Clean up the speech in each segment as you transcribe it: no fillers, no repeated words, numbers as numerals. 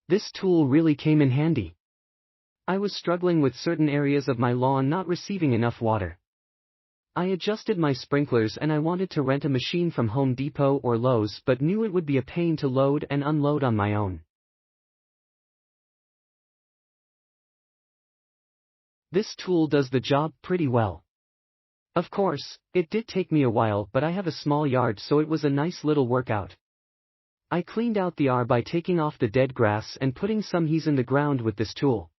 This tool really came in handy. I was struggling with certain areas of my lawn not receiving enough water. I adjusted my sprinklers and I wanted to rent a machine from Home Depot or Lowe's but knew it would be a pain to load and unload on my own. This tool does the job pretty well. Of course, it did take me a while, but I have a small yard, so it was a nice little workout. I cleaned out the by taking off the dead grass and putting some he's in the ground with this tool.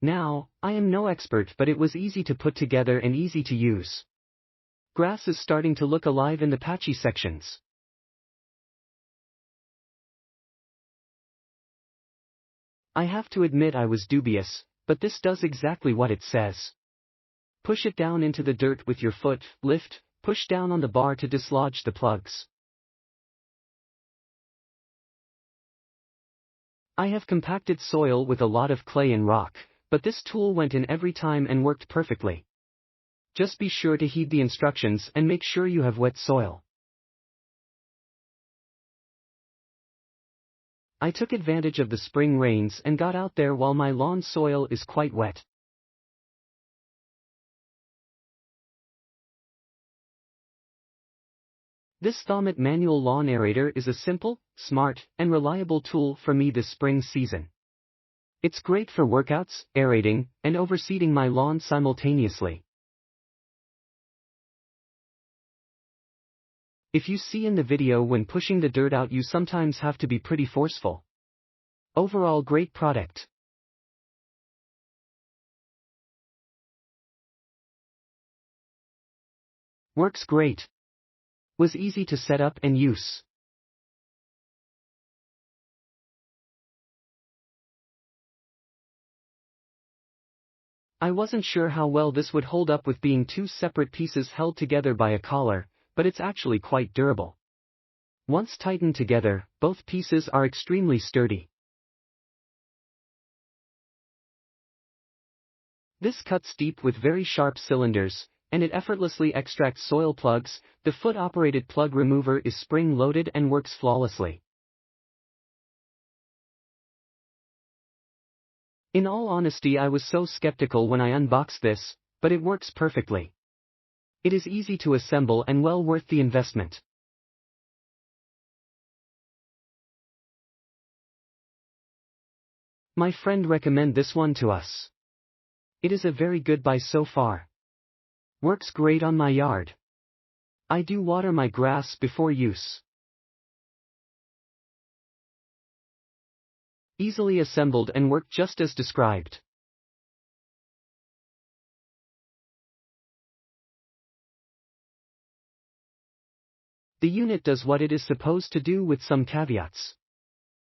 Now, I am no expert, but it was easy to put together and easy to use. Grass is starting to look alive in the patchy sections. I have to admit I was dubious, but this does exactly what it says. Push it down into the dirt with your foot, lift, push down on the bar to dislodge the plugs. I have compacted soil with a lot of clay and rock, but this tool went in every time and worked perfectly. Just be sure to heed the instructions and make sure you have wet soil. I took advantage of the spring rains and got out there while my lawn soil is quite wet. This THOMATT manual lawn aerator is a simple, smart, and reliable tool for me this spring season. It's great for workouts, aerating, and overseeding my lawn simultaneously. If you see in the video when pushing the dirt out, you sometimes have to be pretty forceful. Overall, great product. Works great. Was easy to set up and use. I wasn't sure how well this would hold up with being two separate pieces held together by a collar, but it's actually quite durable. Once tightened together, both pieces are extremely sturdy. This cuts deep with very sharp cylinders, and it effortlessly extracts soil plugs. The foot-operated plug remover is spring-loaded and works flawlessly. In all honesty, I was so skeptical when I unboxed this, but it works perfectly. It is easy to assemble and well worth the investment. My friend recommended this one to us. It is a very good buy so far. Works great on my yard. I do water my grass before use. Easily assembled and worked just as described. The unit does what it is supposed to do with some caveats.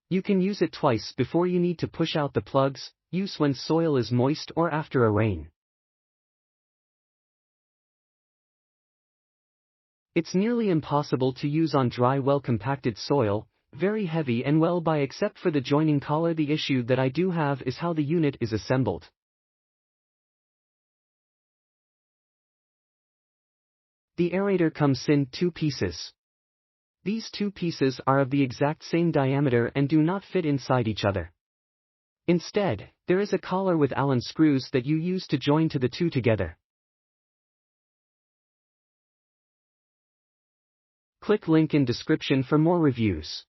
You can use it twice before you need to push out the plugs, use when soil is moist or after a rain. It's nearly impossible to use on dry, well-compacted soil, very heavy and well by except for the joining collar. The issue that I do have is how the unit is assembled. The aerator comes in two pieces. These two pieces are of the exact same diameter and do not fit inside each other. Instead, there is a collar with Allen screws that you use to join to the two together. Click link in description for more reviews.